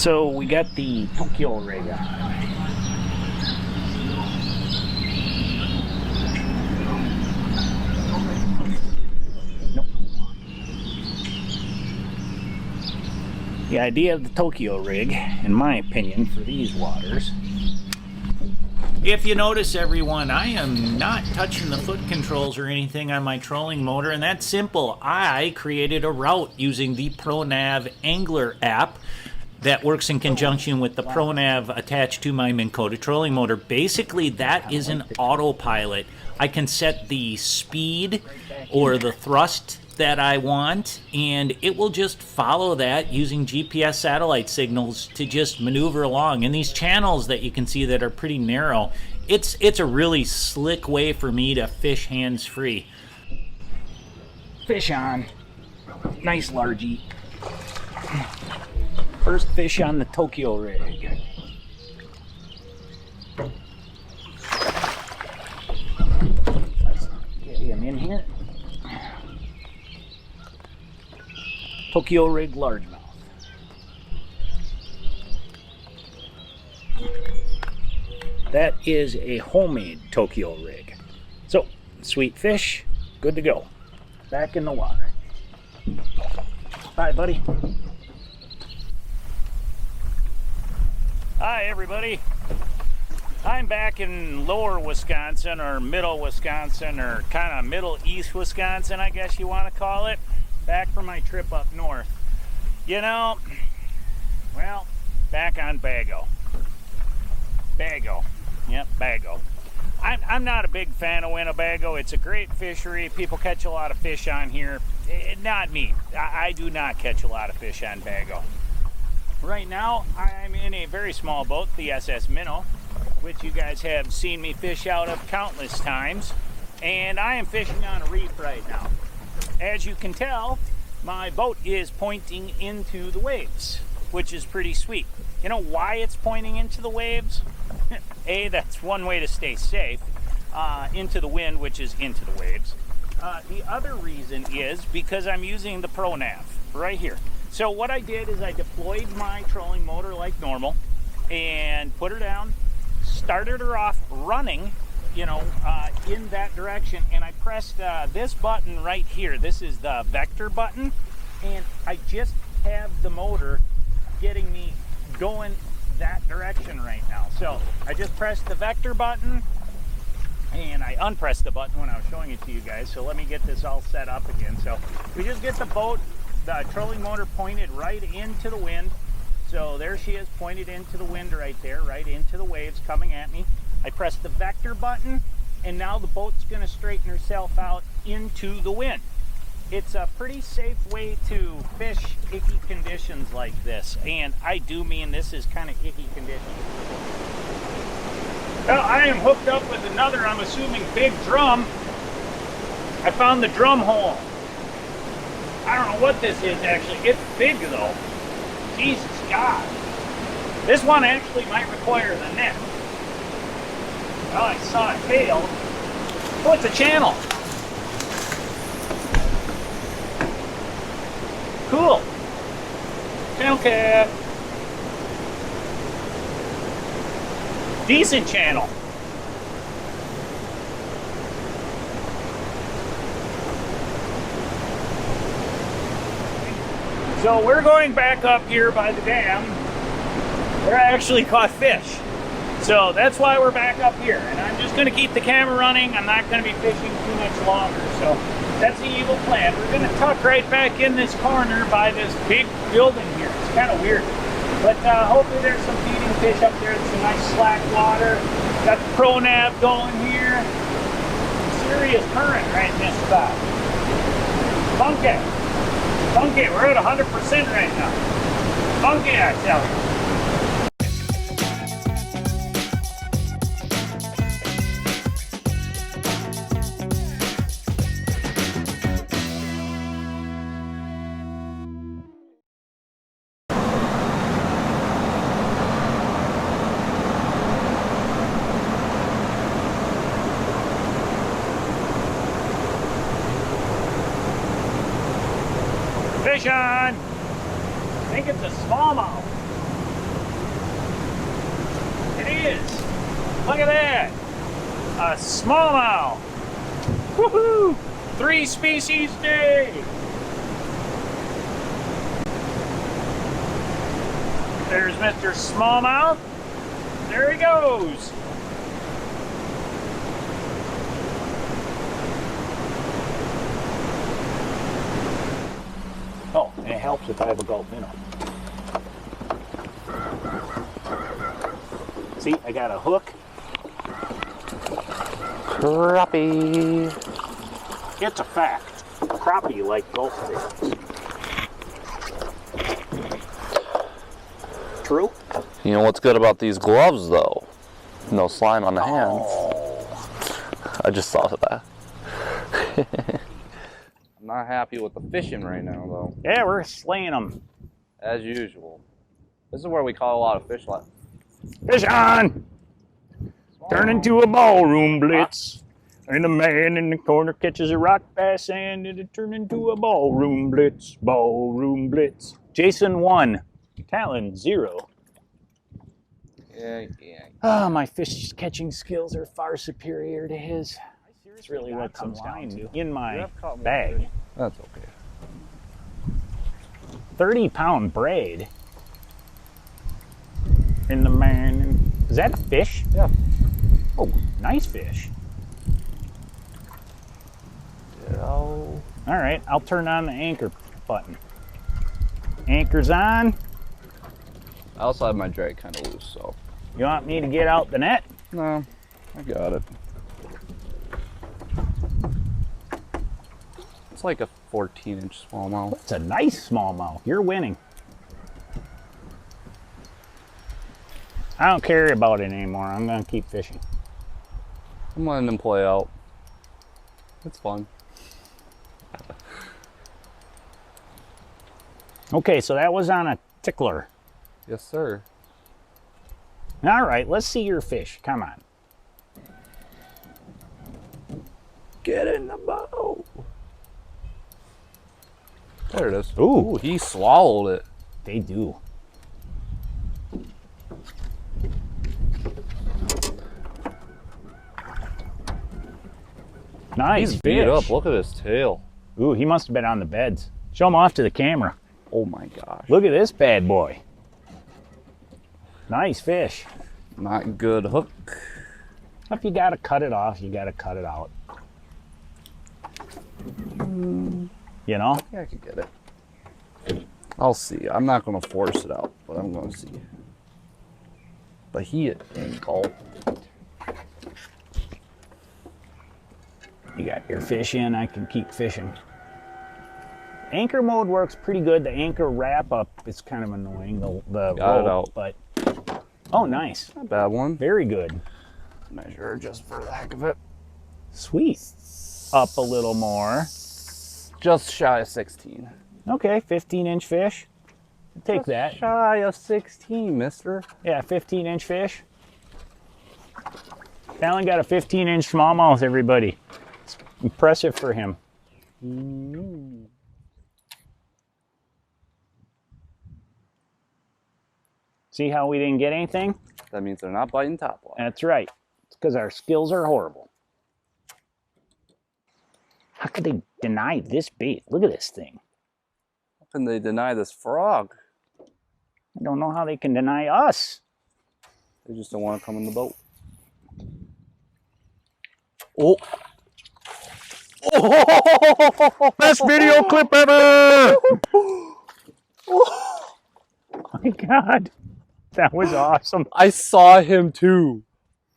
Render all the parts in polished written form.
So we got the Tokyo rig on. Nope. The idea of the Tokyo rig, in my opinion, for these waters. If you notice, everyone, I am not touching the foot controls or anything on my trolling motor, and that's simple. I created a route using the ProNav Angler app that works in conjunction with the ProNav attached to my Minn Kota trolling motor. Basically, that is an autopilot. I can set the speed or the thrust that I want, and it will just follow that using GPS satellite signals to just maneuver along. And these channels that you can see that are pretty narrow, it's a really slick way for me to fish hands-free. Fish on. Nice largie. First fish on the Tokyo rig. Let's get him in here. Tokyo rig largemouth. That is a homemade Tokyo rig. So, sweet fish, good to go. Back in the water. Bye, buddy. Hi, everybody. I'm back in lower Wisconsin, or middle Wisconsin, or kind of middle east Wisconsin, I guess you want to call it. Back from my trip up north. You know, well, back on Bago. Bago. Yep, Bago. I'm not a big fan of Winnebago. It's a great fishery. People catch a lot of fish on here. Not me. I do not catch a lot of fish on Bago. Right now, I'm in a very small boat, the SS Minnow, which you guys have seen me fish out of countless times. And I am fishing on a reef right now. As you can tell, my boat is pointing into the waves, which is pretty sweet. You know why it's pointing into the waves? A, that's one way to stay safe, into the wind, which is into the waves. The other reason is because I'm using the ProNav right here. So what I did is I deployed my trolling motor like normal and put her down, started her off running, you know, in that direction, and I pressed this button right here. This is the vector button, and I just have the motor getting me going that direction right now. So I just pressed the vector button, and I unpressed the button when I was showing it to you guys. So let me get this all set up again. So we just get the boat, the trolling motor pointed right into the wind. So there she is, pointed into the wind right there, right into the waves coming at me. I press the vector button, and now the boat's going to straighten herself out into the wind. It's a pretty safe way to fish icky conditions like this, and I do mean this is kind of icky conditions. Well, I am hooked up with another, I'm assuming, big drum. I found the drum hole. I don't know what this is actually. It's big though. Jesus God. This one actually might require the net. Well, I saw it fail. Oh, it's a channel. Cool. Channel cat. Decent channel. So we're going back up here by the dam where I actually caught fish. So that's why we're back up here. And I'm just going to keep the camera running. I'm not going to be fishing too much longer. So that's the evil plan. We're going to tuck right back in this corner by this big building here. It's kind of weird. But hopefully there's some feeding fish up there. There's some nice slack water. Got the ProNav going here. Serious current right in this spot. Funky. Funky. We're at 100% right now. Funky, I tell you. Fish on! I think it's a smallmouth. is. Look at that. A smallmouth. Woohoo! 3 species day. There's Mr. Smallmouth. There he goes. Oh, and it helps if I have a gulp minnow. See, I got a hook. Crappie. It's a fact. Crappie like gulp fish. True? You know what's good about these gloves, though? No slime on the hands. Oh. I just thought of that. I'm not happy with the fishing right now, though. Yeah, we're slaying them. As usual. This is where we caught a lot of fish last. Fish on! Turn into a ballroom blitz. And the man in the corner catches a rock bass and it'll turn into a ballroom blitz. Ballroom blitz. Jason 1. Talon 0. Yeah. Ah, my fish catching skills are far superior to his. It's really what comes down to. In my bag. That's okay. 30-pound braid. In the man. Is that a fish? Yeah. Oh, nice fish. Oh. All right, I'll turn on the anchor button. Anchor's on. I also have my drag kind of loose, so. You want me to get out the net? No, I got it. It's like a 14-inch smallmouth. It's a nice smallmouth. You're winning. I don't care about it anymore. I'm gonna keep fishing. I'm letting them play out. It's fun. Okay, so that was on a tickler. Yes, sir. All right, let's see your fish. Come on. Get in the boat. There it is. Ooh. He swallowed it. They do. Nice He's fish. beat up. Look at his tail. Ooh, he must have been on the beds. Show him off to the camera. Oh my gosh. Look at this bad boy. Nice fish. Not good hook. If you gotta cut it off, you gotta cut it out. You know? Yeah, I could get it. I'll see. I'm not gonna force it out, but I'm gonna see. But he ain't cold. You got your fish in, I can keep fishing. Anchor mode works pretty good. The anchor wrap up is kind of annoying. The Got it rope, out. but oh, nice. Not a bad one. Very good. Measure just for the heck of it. Sweet. Up a little more. Just shy of 16. Okay, 15-inch fish. Take Just that. Shy of 16, mister. Yeah, 15-inch fish. Talon got a 15-inch smallmouth, everybody. It's impressive for him. See how we didn't get anything? That means they're not biting top line. That's right. It's because our skills are horrible. How could they deny this bait? Look at this thing. How can they deny this frog? I don't know how they can deny us. They just don't want to come in the boat. Oh! Oh! Best video clip ever! Oh my God. That was awesome. I saw him too.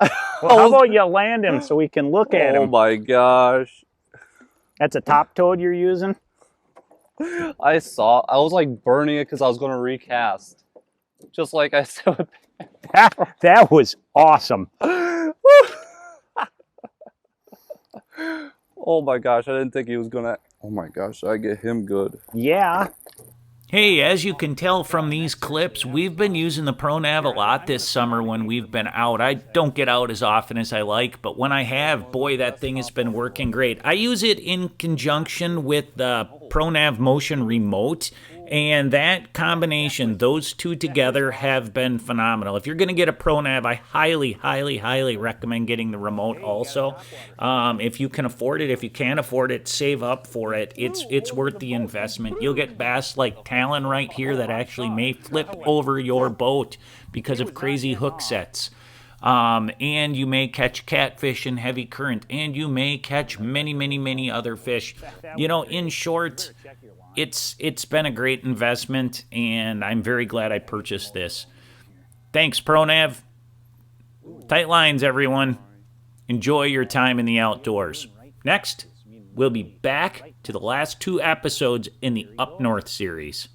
Well, how about you land him so we can look at Oh him? my gosh. That's a top toad you're using? I was like burning it because I was going to recast. Just like I said. That was awesome. Oh my gosh, I didn't think he was going to. Oh my gosh, I get him good. Yeah. Hey, as you can tell from these clips, we've been using the ProNav a lot this summer when we've been out. I don't get out as often as I like, but when I have, boy, that thing has been working great. I use it in conjunction with the ProNav Motion Remote, And that combination, those two together, have been phenomenal. If you're going to get a ProNav, I highly, highly, highly recommend getting the remote also. If you can afford it, if you can't afford it, save up for it. It's worth the investment. You'll get bass like Talon right here that actually may flip over your boat because of crazy hook sets. And you may catch catfish in heavy current, and you may catch many, many, many other fish. You know, in short, it's been a great investment, and I'm very glad I purchased this. Thanks, ProNav. Tight lines, everyone. Enjoy your time in the outdoors. Next, we'll be back to the last 2 episodes in the Up North series.